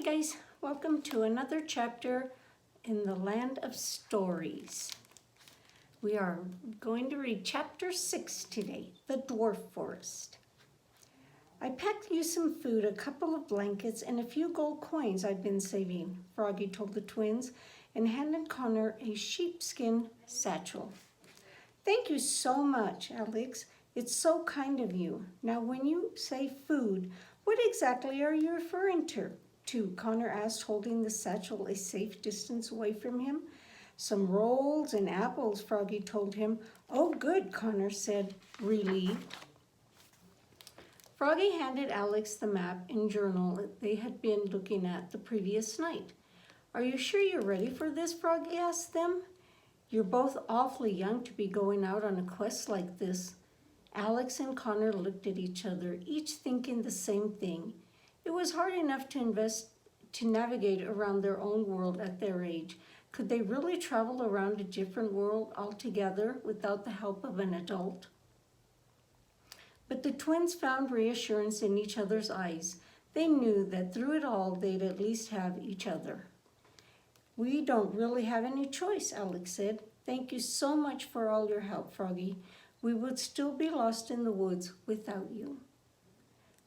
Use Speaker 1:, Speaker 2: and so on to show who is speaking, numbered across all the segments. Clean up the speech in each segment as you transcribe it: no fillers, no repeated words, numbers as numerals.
Speaker 1: guys, welcome to another chapter in the Land of Stories. We are going to read chapter 6 today, The Dwarf Forest. I packed you some food, a couple of blankets, and a few gold coins I've been saving, Froggy told the twins, and handed Connor a sheepskin satchel. Thank you so much, Alex. It's so kind of you. Now, when you say food, what exactly are you referring to? Connor asked, holding the satchel a safe distance away from him. Some rolls and apples, Froggy told him. Oh, good, Connor said, relieved. Froggy handed Alex the map and journal they had been looking at the previous night. Are you sure you're ready for this, Froggy asked them. You're both awfully young to be going out on a quest like this. Alex and Connor looked at each other, each thinking the same thing. It was hard enough to navigate around their own world at their age. Could they really travel around a different world altogether without the help of an adult? But the twins found reassurance in each other's eyes. They knew that through it all, they'd at least have each other. We don't really have any choice, Alex said. Thank you so much for all your help, Froggy. We would still be lost in the woods without you.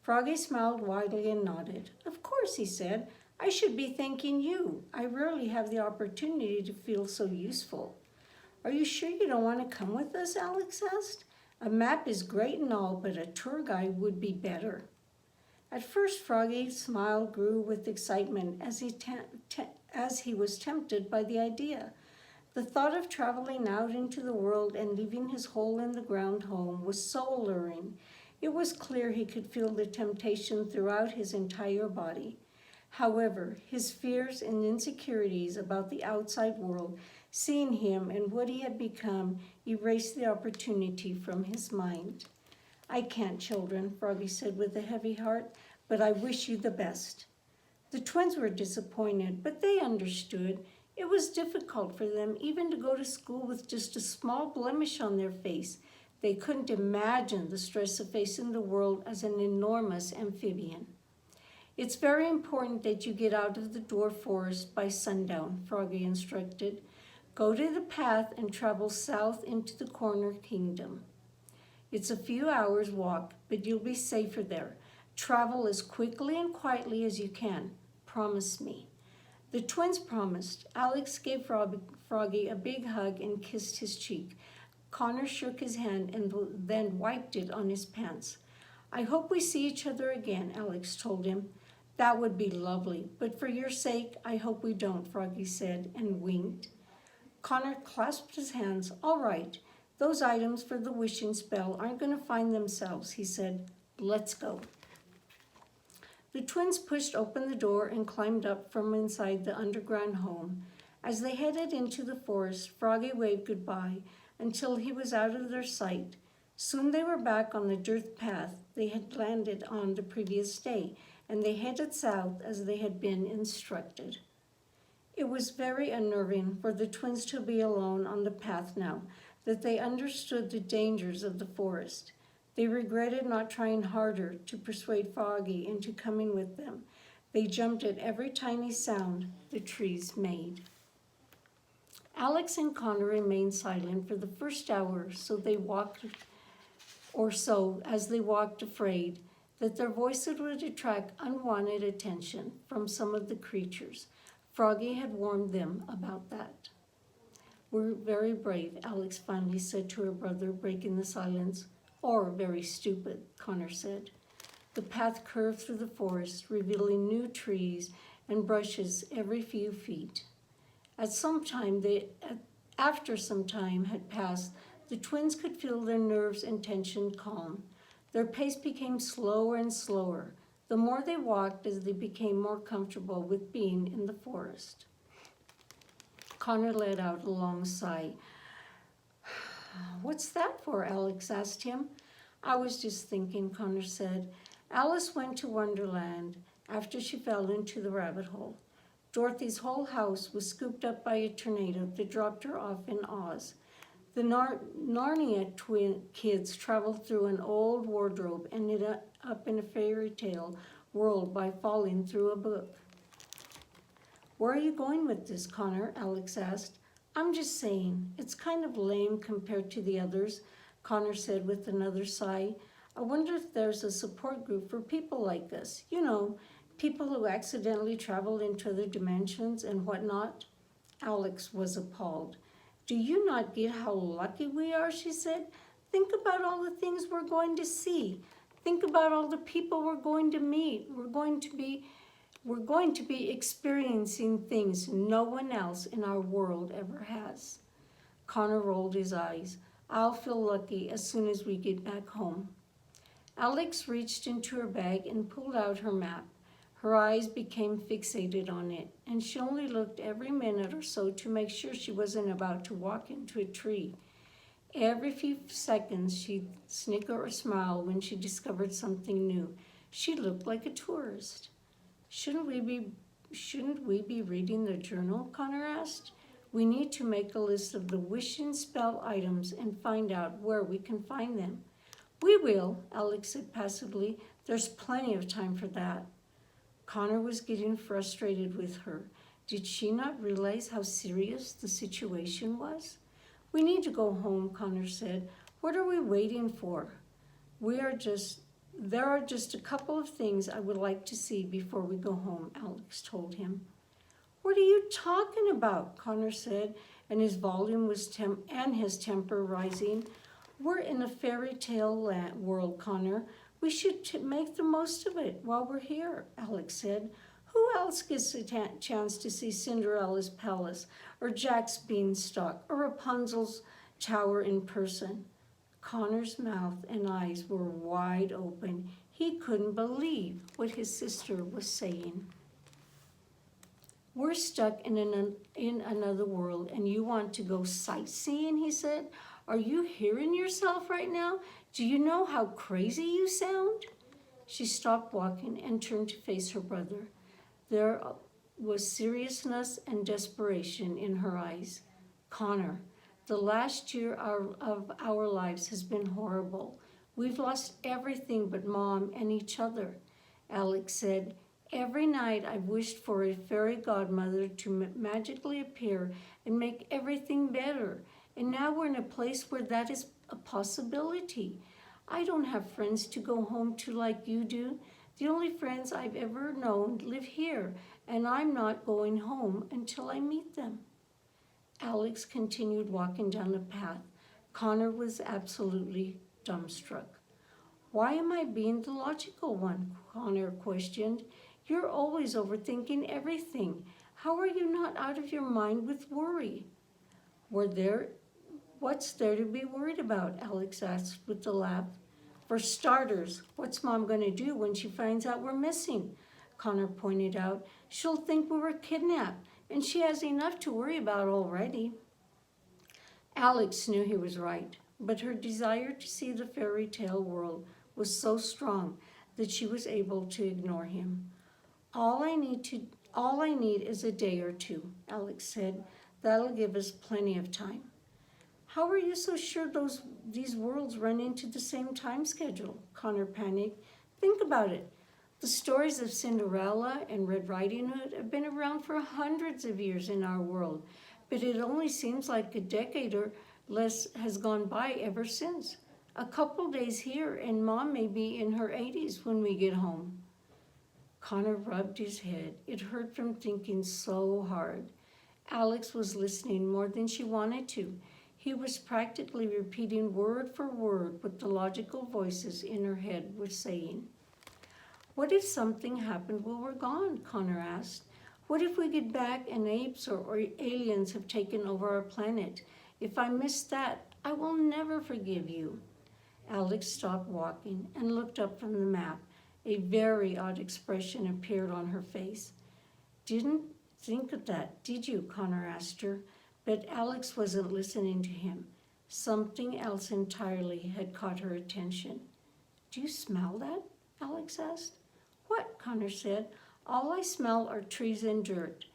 Speaker 1: Froggy smiled widely and nodded. Of course, he said. I should be thanking you. I rarely have the opportunity to feel so useful. Are you sure you don't want to come with us, Alex asked. A map is great and all, but a tour guide would be better. At first, Froggy's smile grew with excitement as he was tempted by the idea. The thought of traveling out into the world and leaving his hole-in-the-ground home was so alluring. It was clear he could feel the temptation throughout his entire body. However, his fears and insecurities about the outside world, seeing him and what he had become, erased the opportunity from his mind. I can't, children, Froggy said with a heavy heart, but I wish you the best. The twins were disappointed, but they understood. It was difficult for them even to go to school with just a small blemish on their face. They couldn't imagine the stress of facing the world as an enormous amphibian. It's very important that you get out of the dwarf forest by sundown, Froggy instructed. Go to the path and travel south into the Corner Kingdom. It's a few hours' walk, but you'll be safer there. Travel as quickly and quietly as you can. Promise me. The twins promised. Alex gave Froggy a big hug and kissed his cheek. Connor shook his hand and then wiped it on his pants. I hope we see each other again, Alex told him. That would be lovely, but for your sake, I hope we don't, Froggy said and winked. Connor clasped his hands. All right, those items for the wishing spell aren't going to find themselves, he said. Let's go. The twins pushed open the door and climbed up from inside the underground home. As they headed into the forest, Froggy waved goodbye until he was out of their sight. Soon they were back on the dirt path they had landed on the previous day, and they headed south as they had been instructed. It was very unnerving for the twins to be alone on the path now that they understood the dangers of the forest. They regretted not trying harder to persuade Froggy into coming with them. They jumped at every tiny sound the trees made. Alex and Connor remained silent for the first hour, as they walked afraid that their voices would attract unwanted attention from some of the creatures. Froggy had warned them about that. We're very brave, Alex finally said to her brother, breaking the silence. Or very stupid, Connor said. The path curved through the forest, revealing new trees and brushes every few feet. After some time had passed, the twins could feel their nerves and tension calm. Their pace became slower and slower, the more they walked as they became more comfortable with being in the forest. Connor let out a long sigh. What's that for? Alex asked him. I was just thinking, Connor said. Alice went to Wonderland after she fell into the rabbit hole. Dorothy's whole house was scooped up by a tornado that dropped her off in Oz. The Narnia twin kids traveled through an old wardrobe and ended up in a fairy tale world by falling through a book. Where are you going with this, Connor? Alex asked. I'm just saying, it's kind of lame compared to the others, Connor said with another sigh. I wonder if there's a support group for people like us. You know, people who accidentally travel into other dimensions and whatnot. Alex was appalled. Do you not get how lucky we are, she said. Think about all the things we're going to see. Think about all the people we're going to meet. We're going to be experiencing things no one else in our world ever has. Connor rolled his eyes. I'll feel lucky as soon as we get back home. Alex reached into her bag and pulled out her map. Her eyes became fixated on it, and she only looked every minute or so to make sure she wasn't about to walk into a tree. Every few seconds she'd snicker or smile when she discovered something new. She looked like a tourist. Shouldn't we be reading the journal? Connor asked. We need to make a list of the wish and spell items and find out where we can find them. We will, Alex said passively. There's plenty of time for that. Connor was getting frustrated with her. Did she not realize how serious the situation was? We need to go home, Connor said. What are we waiting for? There are just a couple of things I would like to see before we go home, Alex told him. What are you talking about? Connor said, and his volume was his temper rising. We're in a fairy tale world, Connor. We should make the most of it while we're here, Alex said. Who else gets a chance to see Cinderella's palace, or Jack's beanstalk, or Rapunzel's tower in person? Connor's mouth and eyes were wide open. He couldn't believe what his sister was saying. We're stuck in another world, and you want to go sightseeing, he said. Are you hearing yourself right now? Do you know how crazy you sound? She stopped walking and turned to face her brother. There was seriousness and desperation in her eyes. Connor, the last year of our lives has been horrible. We've lost everything but Mom and each other. Alex said, every night I've wished for a fairy godmother to magically appear and make everything better. And now we're in a place where that is a possibility. I don't have friends to go home to like you do. The only friends I've ever known live here, and I'm not going home until I meet them. Alex continued walking down the path. Connor was absolutely dumbstruck. Why am I being the logical one? Connor questioned. You're always overthinking everything. How are you not out of your mind with worry? What's there to be worried about? Alex asked with a laugh. For starters, what's Mom going to do when she finds out we're missing? Connor pointed out. She'll think we were kidnapped, and she has enough to worry about already. Alex knew he was right, but her desire to see the fairy tale world was so strong that she was able to ignore him. All I need is a day or two, Alex said. That'll give us plenty of time. How are you so sure these worlds run into the same time schedule? Connor panicked. Think about it. The stories of Cinderella and Red Riding Hood have been around for hundreds of years in our world, but it only seems like a decade or less has gone by ever since. A couple days here, and Mom may be in her 80s when we get home. Connor rubbed his head. It hurt from thinking so hard. Alex was listening more than she wanted to. He was practically repeating word for word what the logical voices in her head were saying. What if something happened while we're gone? Connor asked. What if we get back and apes or aliens have taken over our planet? If I miss that, I will never forgive you. Alex stopped walking and looked up from the map. A very odd expression appeared on her face. Didn't think of that, did you? Connor asked her. But Alex wasn't listening to him. Something else entirely had caught her attention. Do you smell that? Alex asked. What? Connor said. All I smell are trees and dirt.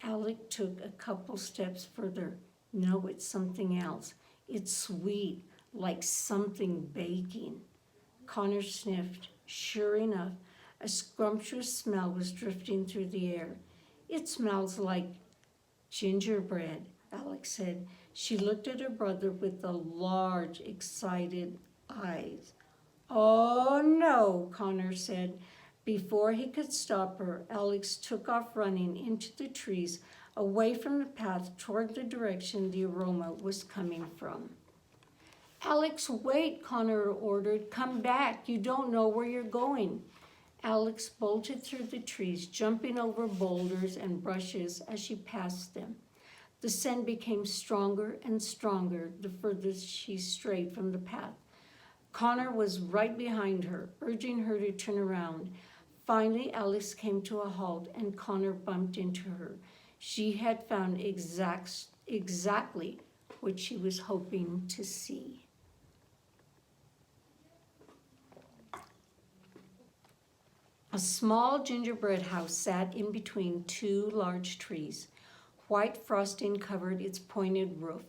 Speaker 1: Alex took a couple steps further. No, it's something else. It's sweet, like something baking. Connor sniffed. Sure enough, a scrumptious smell was drifting through the air. It smells like gingerbread, Alex said. She looked at her brother with the large, excited eyes. Oh no, Connor said. Before he could stop her, Alex took off running into the trees, away from the path toward the direction the aroma was coming from. Alex, wait, Connor ordered. Come back. You don't know where you're going. Alex bolted through the trees, jumping over boulders and brushes as she passed them. The scent became stronger and stronger the further she strayed from the path. Connor was right behind her, urging her to turn around. Finally, Alex came to a halt and Connor bumped into her. She had found exactly what she was hoping to see. A small gingerbread house sat in between two large trees. White frosting covered its pointed roof.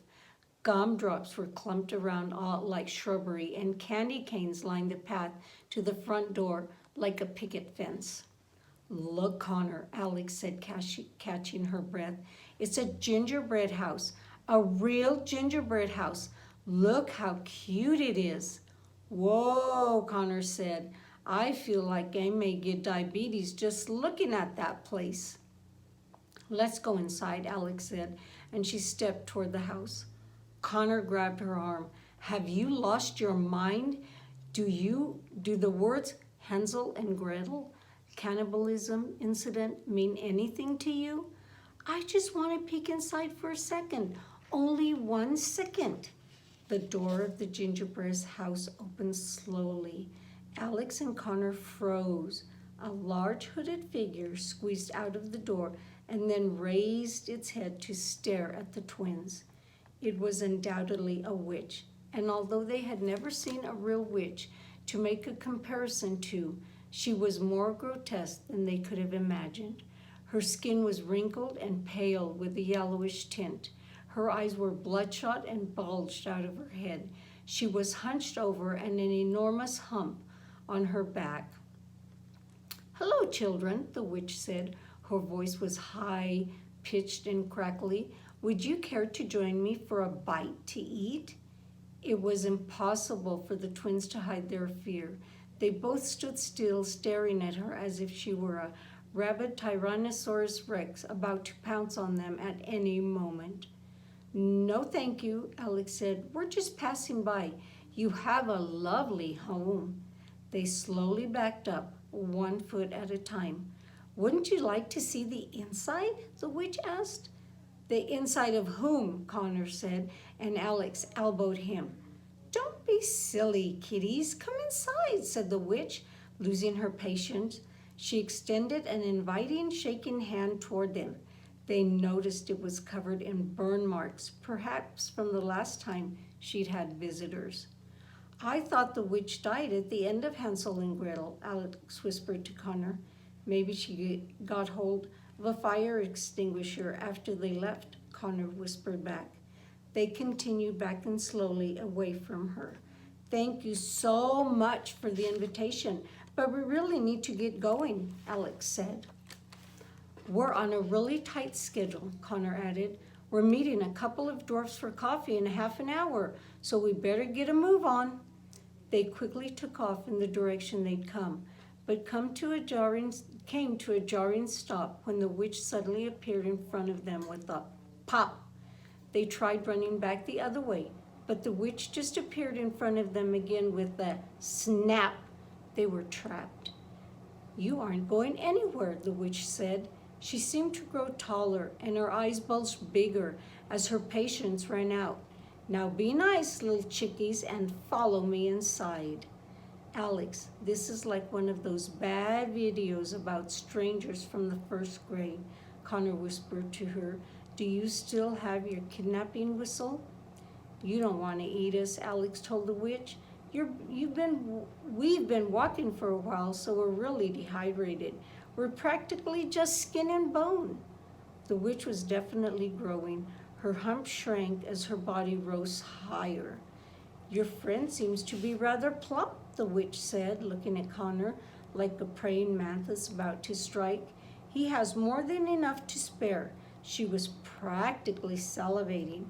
Speaker 1: Gumdrops were clumped around all like shrubbery, and candy canes lined the path to the front door like a picket fence. Look, Connor, Alex said, catching her breath. It's a gingerbread house, a real gingerbread house. Look how cute it is. Whoa, Connor said. I feel like I may get diabetes just looking at that place. Let's go inside, Alex said, and she stepped toward the house. Connor grabbed her arm. Have you lost your mind? Do the words Hansel and Gretel, cannibalism incident mean anything to you? I just want to peek inside for a second. Only 1 second. The door of the gingerbread house opened slowly. Alex and Connor froze. A large hooded figure squeezed out of the door and then raised its head to stare at the twins. It was undoubtedly a witch, and although they had never seen a real witch to make a comparison to, she was more grotesque than they could have imagined. Her skin was wrinkled and pale with a yellowish tint. Her eyes were bloodshot and bulged out of her head. She was hunched over and an enormous hump on her back. Hello, children, the witch said. Her voice was high-pitched and crackly. Would you care to join me for a bite to eat? It was impossible for the twins to hide their fear. They both stood still, staring at her as if she were a rabid Tyrannosaurus Rex about to pounce on them at any moment. No, thank you, Alex said. We're just passing by. You have a lovely home. They slowly backed up, 1 foot at a time. Wouldn't you like to see the inside? The witch asked. The inside of whom? Connor said, and Alex elbowed him. Don't be silly, kiddies. Come inside, said the witch, losing her patience. She extended an inviting, shaking hand toward them. They noticed it was covered in burn marks, perhaps from the last time she'd had visitors. I thought the witch died at the end of Hansel and Gretel, Alex whispered to Connor. Maybe she got hold of a fire extinguisher after they left, Connor whispered back. They continued backing slowly away from her. Thank you so much for the invitation, but we really need to get going, Alex said. We're on a really tight schedule, Connor added. We're meeting a couple of dwarfs for coffee in half an hour, so we better get a move on. They quickly took off in the direction they'd come, but came to a jarring stop when the witch suddenly appeared in front of them with a pop. They tried running back the other way, but the witch just appeared in front of them again with a snap. They were trapped. You aren't going anywhere, the witch said. She seemed to grow taller, and her eyes bulged bigger as her patience ran out. Now be nice, little chickies, and follow me inside. Alex, this is like one of those bad videos about strangers from the first grade, Connor whispered to her. Do you still have your kidnapping whistle? You don't want to eat us, Alex told the witch. We've been walking for a while, so we're really dehydrated. We're practically just skin and bone. The witch was definitely growing. Her hump shrank as her body rose higher. Your friend seems to be rather plump, the witch said, looking at Connor like a praying mantis about to strike. He has more than enough to spare. She was practically salivating.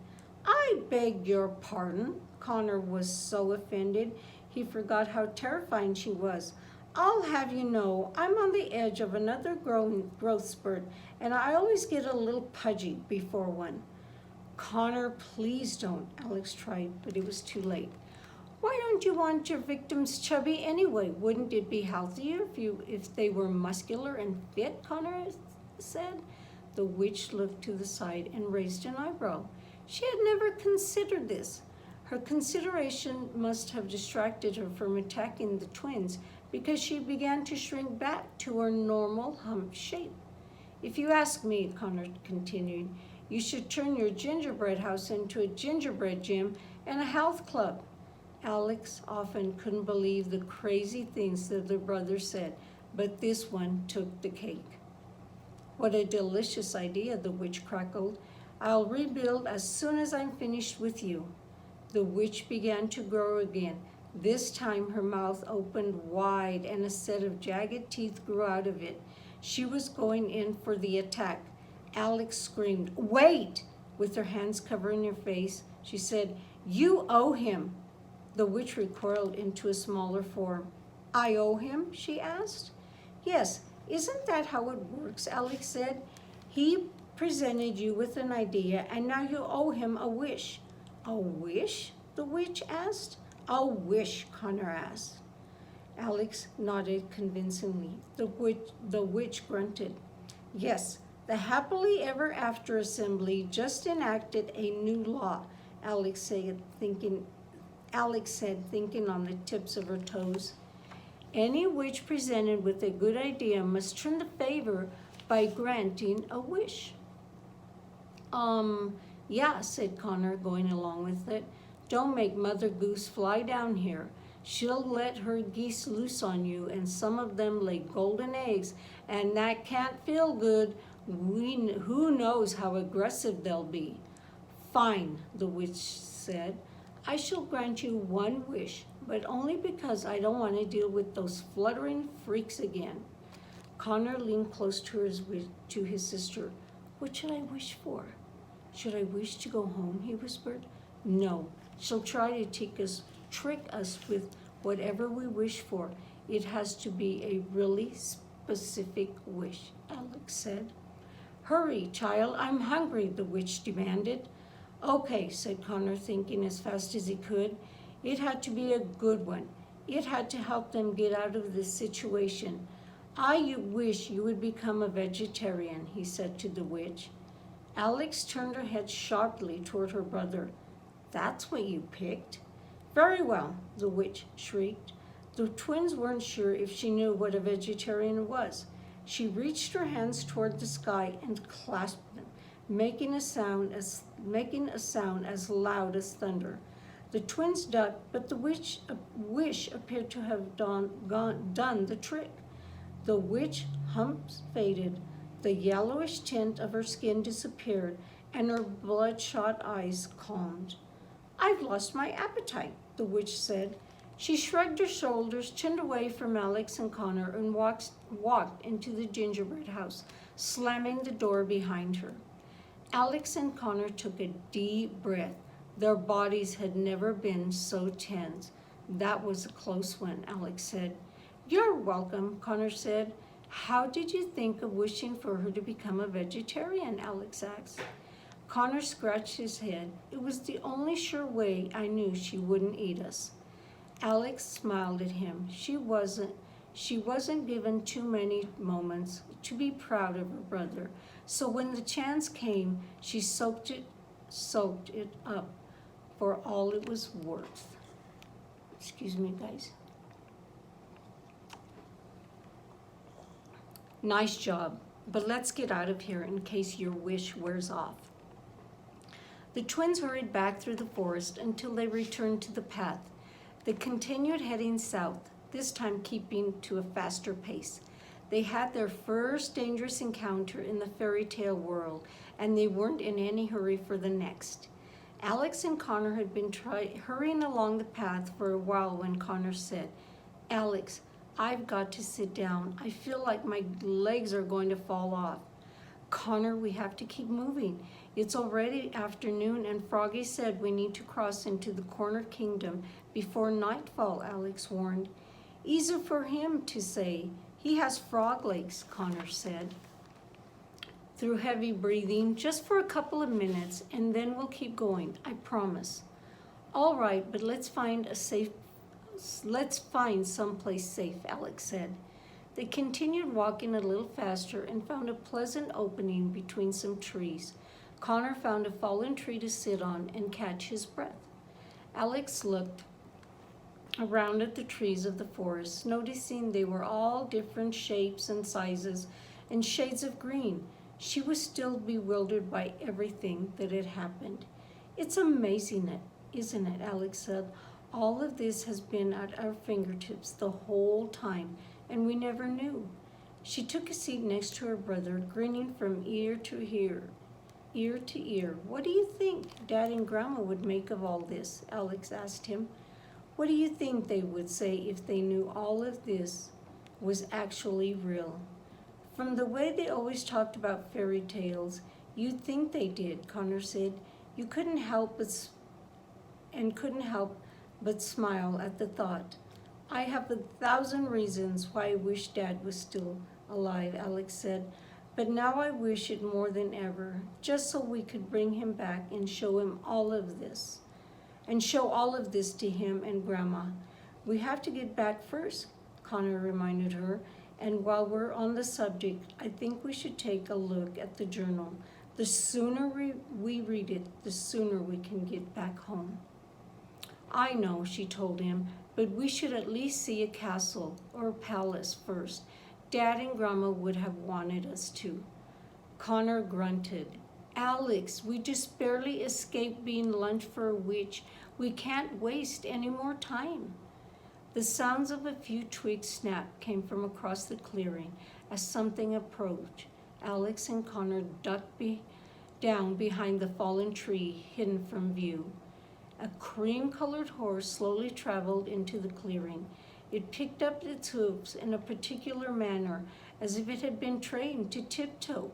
Speaker 1: I beg your pardon. Connor was so offended, he forgot how terrifying she was. I'll have you know, I'm on the edge of another growth spurt, and I always get a little pudgy before one. Connor, please don't, Alex tried, but it was too late. Why don't you want your victims chubby anyway? Wouldn't it be healthier if they were muscular and fit, Connor said. The witch looked to the side and raised an eyebrow. She had never considered this. Her consideration must have distracted her from attacking the twins because she began to shrink back to her normal hump shape. If you ask me, Connor continued, you should turn your gingerbread house into a gingerbread gym and a health club. Alex often couldn't believe the crazy things that their brother said, but this one took the cake. What a delicious idea, the witch crackled. I'll rebuild as soon as I'm finished with you. The witch began to grow again. This time her mouth opened wide and a set of jagged teeth grew out of it. She was going in for the attack. Alex screamed, "Wait!" With her hands covering her face, she said, "You owe him." The witch recoiled into a smaller form. "I owe him?" she asked. "Yes, isn't that how it works?" Alex said. "He presented you with an idea and now you owe him a wish." "A wish?" the witch asked. "A wish," Connor asked. Alex nodded convincingly. The witch grunted. "Yes, the Happily Ever After Assembly just enacted a new law," Alex said, thinking on the tips of her toes. "Any witch presented with a good idea must turn the favor by granting a wish." Yeah, said Connor, going along with it. "Don't make Mother Goose fly down here. She'll let her geese loose on you, and some of them lay golden eggs, and that can't feel good. Who knows how aggressive they'll be." "Fine," the witch said. "I shall grant you one wish, but only because I don't want to deal with those fluttering freaks again." Connor leaned close to his sister. "What should I wish for?" "Should I wish to go home?" he whispered. "No, she'll try to trick us with whatever we wish for. It has to be a really specific wish," Alex said. "Hurry, child, I'm hungry," the witch demanded. "Okay," said Connor, thinking as fast as he could. It had to be a good one. It had to help them get out of this situation. "I wish you would become a vegetarian," he said to the witch. Alex turned her head sharply toward her brother. "That's what you picked." "Very well," the witch shrieked. The twins weren't sure if she knew what a vegetarian was. She reached her hands toward the sky and clasped them, making a sound as loud as thunder. The twins ducked, but the wish appeared to have done the trick. The witch humps faded, the yellowish tint of her skin disappeared, and her bloodshot eyes calmed. "I've lost my appetite," the witch said. She shrugged her shoulders, turned away from Alex and Connor, and walked into the gingerbread house, slamming the door behind her. Alex and Connor took a deep breath. Their bodies had never been so tense. "That was a close one," Alex said. "You're welcome," Connor said. "How did you think of wishing for her to become a vegetarian?" Alex asked. Connor scratched his head. "It was the only sure way I knew she wouldn't eat us." Alex smiled at him. She wasn't given too many moments to be proud of her brother, so when the chance came, she soaked it up for all it was worth. Excuse me, guys. "Nice job, but let's get out of here in case your wish wears off." The twins hurried back through the forest until they returned to the path. They continued heading south, this time keeping to a faster pace. They had their first dangerous encounter in the fairy tale world, and they weren't in any hurry for the next. Alex and Connor had been hurrying along the path for a while when Connor said, "Alex, I've got to sit down. I feel like my legs are going to fall off. Connor, we have to keep moving. It's already afternoon and Froggy said we need to cross into the Corner Kingdom before nightfall, Alex warned. Easy for him to say. He has frog legs, Connor said. Through heavy breathing, just for a couple of minutes, and then we'll keep going, I promise. All right, but let's find someplace safe, Alex said. They continued walking a little faster and found a pleasant opening between some trees. Connor found a fallen tree to sit on and catch his breath. Alex looked around at the trees of the forest, noticing they were all different shapes and sizes and shades of green. She was still bewildered by everything that had happened. It's amazing, isn't it, Alex said. All of this has been at our fingertips the whole time, and we never knew. She took a seat next to her brother, grinning from ear to ear. What do you think Dad and Grandma would make of all this? Alex asked him. What do you think they would say if they knew all of this was actually real? From the way they always talked about fairy tales, you'd think they did, Connor said. You couldn't help but smile at the thought. I have 1,000 reasons why I wish Dad was still alive, Alex said. But now I wish it more than ever, just so we could bring him back and show all of this to him and Grandma. We have to get back first, Connor reminded her. And while we're on the subject, I think we should take a look at the journal. The sooner we read it, the sooner we can get back home. I know, she told him, but we should at least see a castle or a palace first. Dad and Grandma would have wanted us to. Connor grunted. Alex, we just barely escaped being lunch for a witch. We can't waste any more time. The sounds of a few twigs snap came from across the clearing as something approached. Alex and Connor ducked down behind the fallen tree, hidden from view. A cream-colored horse slowly traveled into the clearing. It picked up its hooves in a particular manner, as if it had been trained to tiptoe.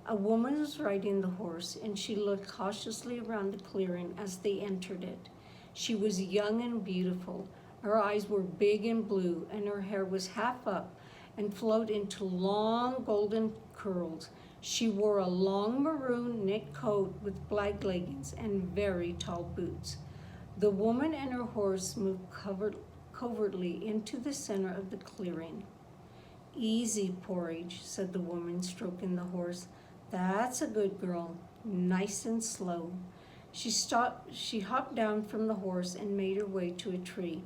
Speaker 1: A woman was riding the horse, and she looked cautiously around the clearing as they entered it. She was young and beautiful. Her eyes were big and blue, and her hair was half up and flowed into long golden curls. She wore a long maroon knit coat with black leggings and very tall boots. The woman and her horse moved covertly into the center of the clearing. Easy, Porridge, said the woman, stroking the horse. That's a good girl, nice and slow. She hopped down from the horse and made her way to a tree.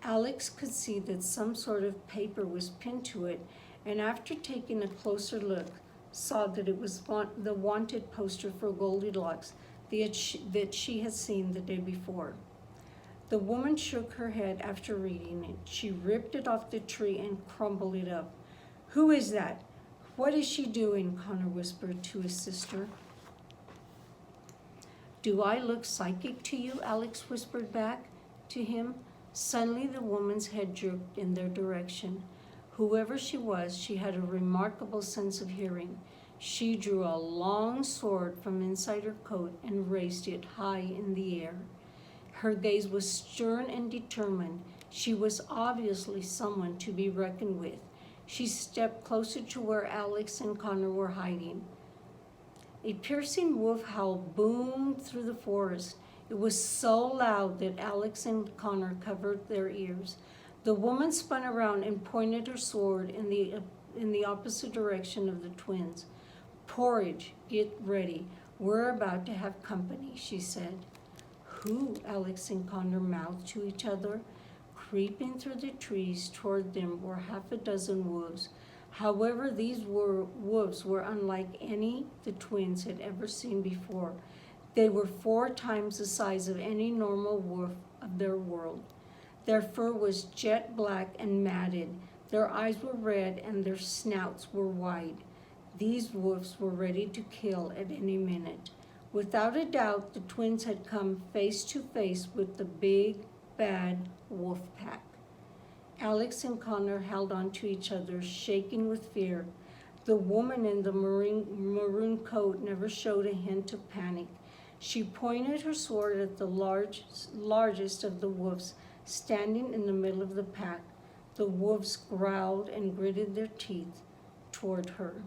Speaker 1: Alex could see that some sort of paper was pinned to it, and after taking a closer look, saw that it was the wanted poster for Goldilocks that she had seen the day before. The woman shook her head after reading it. She ripped it off the tree and crumpled it up. Who is that? What is she doing? Connor whispered to his sister. Do I look psychic to you? Alex whispered back to him. Suddenly the woman's head jerked in their direction. Whoever she was, she had a remarkable sense of hearing. She drew a long sword from inside her coat and raised it high in the air. Her gaze was stern and determined. She was obviously someone to be reckoned with. She stepped closer to where Alex and Connor were hiding. A piercing wolf howl boomed through the forest. It was so loud that Alex and Connor covered their ears. The woman spun around and pointed her sword in the opposite direction of the twins. Porridge, get ready. We're about to have company, she said. Who? Alex and Connor mouthed to each other. Creeping through the trees toward them were half a dozen wolves. However, these wolves were unlike any the twins had ever seen before. They were 4 times the size of any normal wolf of their world. Their fur was jet black and matted. Their eyes were red and their snouts were wide. These wolves were ready to kill at any minute. Without a doubt, the twins had come face to face with the big, bad wolf pack. Alex and Connor held on to each other, shaking with fear. The woman in the maroon coat never showed a hint of panic. She pointed her sword at the largest of the wolves, standing in the middle of the pack. The wolves growled and gritted their teeth toward her.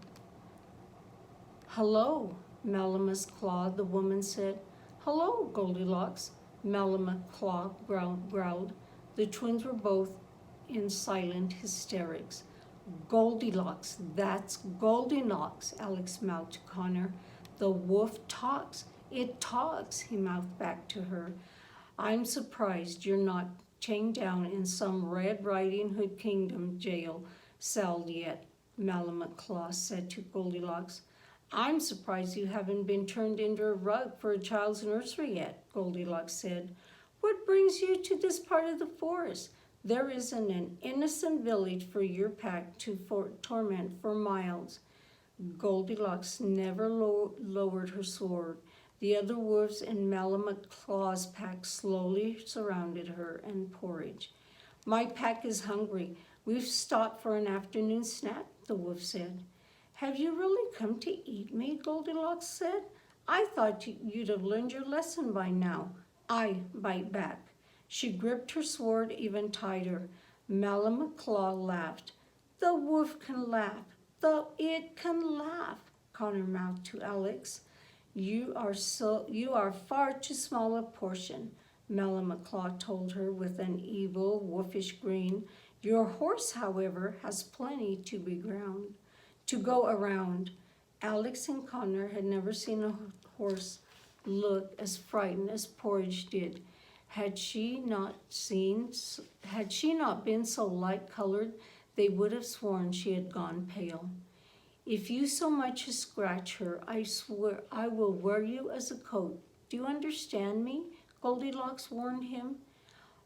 Speaker 1: "Hello, Melama's Claw," the woman said. "Hello, Goldilocks," Melama Claw growled. The twins were both in silent hysterics. "Goldilocks, that's Goldilocks," Alex mouthed to Connor. "The wolf talks. It talks," he mouthed back to her. "I'm surprised you're not chained down in some Red Riding Hood Kingdom jail cell yet," Melama Claw said to Goldilocks. "I'm surprised you haven't been turned into a rug for a child's nursery yet," Goldilocks said. "What brings you to this part of the forest? There isn't an innocent village for your pack to torment for miles." Goldilocks never lowered her sword. The other wolves in Melama Claw's pack slowly surrounded her and Porridge. "My pack is hungry. We've stopped for an afternoon snack," the wolf said. "Have you really come to eat me?" Goldilocks said. "I thought you'd have learned your lesson by now." "I bite back." She gripped her sword even tighter. Melama Claw laughed. "The wolf can laugh, though it can laugh," Connor mouthed to Alex. You are far too small a portion," Melama Claw told her with an evil, wolfish grin. "Your horse, however, has plenty to go around." Alex and Connor had never seen a horse look as frightened as Porridge did. Had she not been so light-colored, they would have sworn she had gone pale. "If you so much as scratch her, I swear I will wear you as a coat. Do you understand me?" Goldilocks warned him.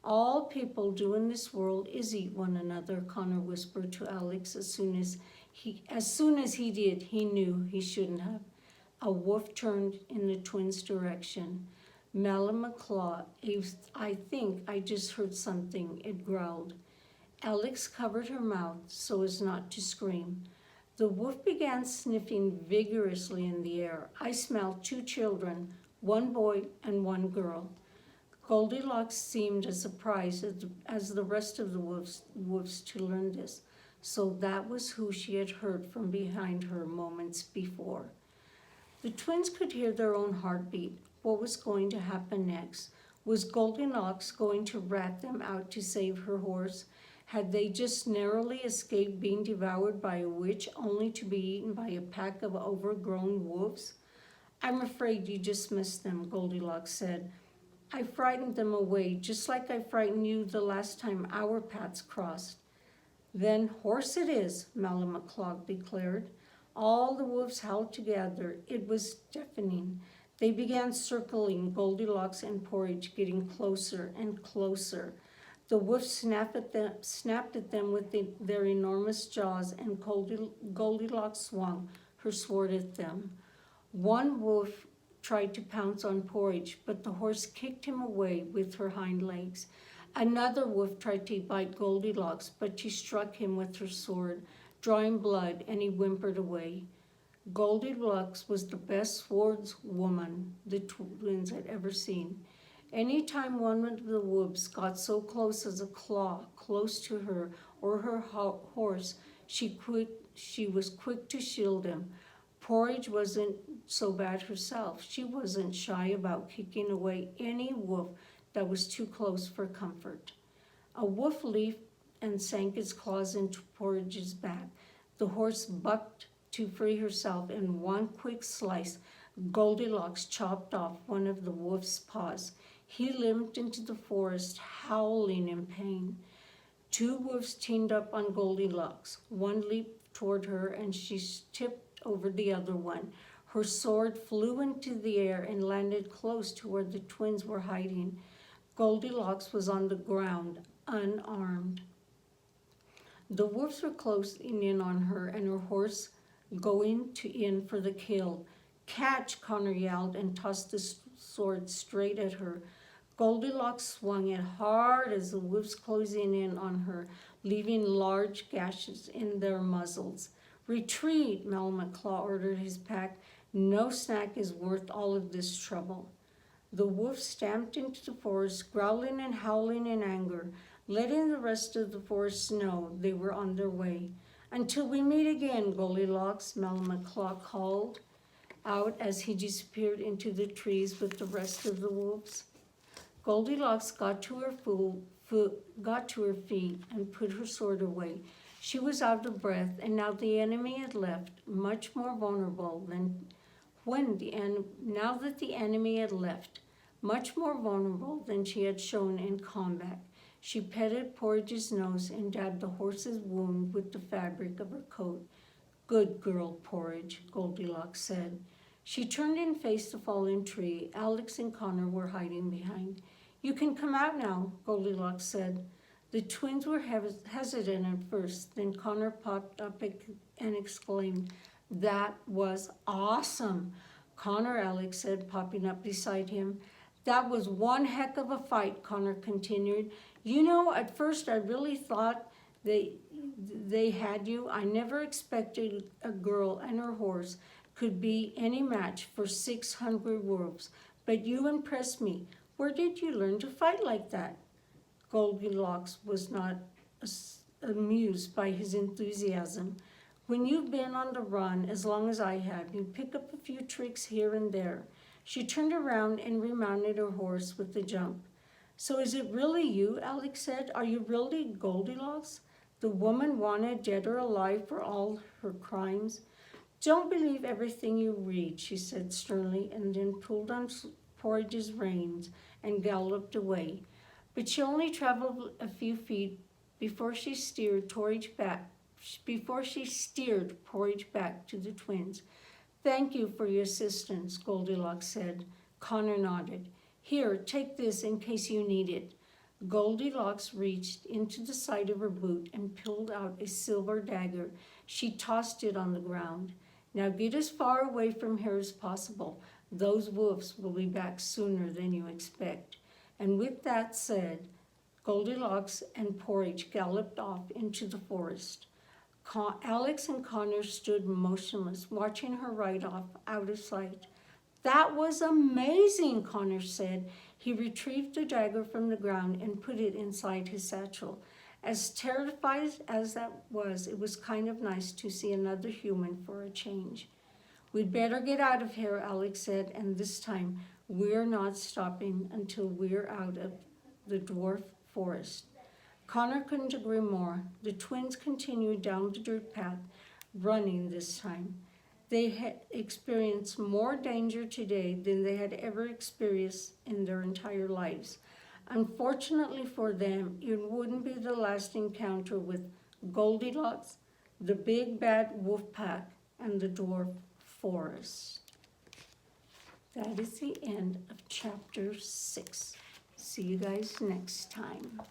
Speaker 1: "All people do in this world is eat one another," Connor whispered to Alex. As soon as he did, he knew he shouldn't have. A wolf turned in the twins' direction. "Melama Claw, I think I just heard something," it growled. Alex covered her mouth so as not to scream. The wolf began sniffing vigorously in the air. "I smell 2 children, 1 boy and 1 girl." Goldilocks seemed as surprised as the rest of the wolves to learn this. So that was who she had heard from behind her moments before. The twins could hear their own heartbeat. What was going to happen next? Was Goldilocks going to rat them out to save her horse? Had they just narrowly escaped being devoured by a witch only to be eaten by a pack of overgrown wolves? "I'm afraid you just missed them," Goldilocks said. "I frightened them away, just like I frightened you the last time our paths crossed." "Then horse it is," Melama Claw declared. All the wolves howled together. It was deafening. They began circling Goldilocks and Porridge, getting closer and closer. The wolves snapped at them with their enormous jaws, and Goldilocks swung her sword at them. One wolf tried to pounce on Porridge, but the horse kicked him away with her hind legs. Another wolf tried to bite Goldilocks, but she struck him with her sword, drawing blood, and he whimpered away. Goldilocks was the best swordswoman the twins had ever seen. Any time one of the wolves got so close as a claw close to her or her horse, she was quick to shield him. Porridge wasn't so bad herself. She wasn't shy about kicking away any wolf that was too close for comfort. A wolf leaped and sank its claws into Porridge's back. The horse bucked to free herself. In one quick slice, Goldilocks chopped off one of the wolf's paws. He limped into the forest, howling in pain. 2 wolves teamed up on Goldilocks. One leaped toward her, and she tipped over the other one. Her sword flew into the air and landed close to where the twins were hiding. Goldilocks was on the ground, unarmed. The wolves were closing in on her and her horse going in for the kill. "Catch!" Connor yelled and tossed the sword straight at her. Goldilocks swung it hard as the wolves closing in on her. leaving large gashes in their muzzles. Retreat, Melmac-Claw ordered his pack. No snack is worth all of this trouble. The wolves stamped into the forest, growling and howling in anger, letting the rest of the forest know they were on their way. Until we meet again, Goldilocks, Melmac-Claw called out as he disappeared into the trees with the rest of the wolves. Goldilocks got to her feet and put her sword away. She was out of breath, and now the enemy had left, much more vulnerable than now that the enemy had left, much more vulnerable than she had shown in combat. She petted Porridge's nose and dabbed the horse's wound with the fabric of her coat. Good girl, Porridge, Goldilocks said. She turned and faced the fallen tree Alex and Connor were hiding behind. You can come out now, Goldilocks said. The twins were hesitant at first, then Connor popped up and exclaimed, "That was awesome!" Connor, Alex said, popping up beside him. "That was one heck of a fight," Connor continued. "You know, at first I really thought they had you. I never expected a girl and her horse could be any match for 600 wolves, but you impressed me. Where did you learn to fight like that?" Goldilocks was not amused by his enthusiasm. "When you've been on the run as long as I have, you pick up a few tricks here and there." She turned around and remounted her horse with a jump. "So is it really you?" Alex said. "Are you really Goldilocks? The woman wanted dead or alive for all her crimes?" "Don't believe everything you read," she said sternly, and then pulled on Porridge's reins and galloped away. But she only traveled a few feet before she steered Porridge back to the twins. "Thank you for your assistance," Goldilocks said. Connor nodded. "Here, take this in case you need it." Goldilocks reached into the side of her boot and pulled out a silver dagger. She tossed it on the ground. "Now get as far away from here as possible. Those wolves will be back sooner than you expect." And with that said, Goldilocks and Porridge galloped off into the forest. Alex and Connor stood motionless, watching her ride off out of sight. "That was amazing," Connor said. He retrieved the dagger from the ground and put it inside his satchel. As terrified as that was, it was kind of nice to see another human for a change. "We'd better get out of here," Alex said, "and this time we're not stopping until we're out of the dwarf forest." Connor couldn't agree more. The twins continued down the dirt path, running this time. They had experienced more danger today than they had ever experienced in their entire lives. Unfortunately for them, it wouldn't be the last encounter with Goldilocks, the big bad wolf pack, and the dwarf forest. That is the end of chapter 6. See you guys next time.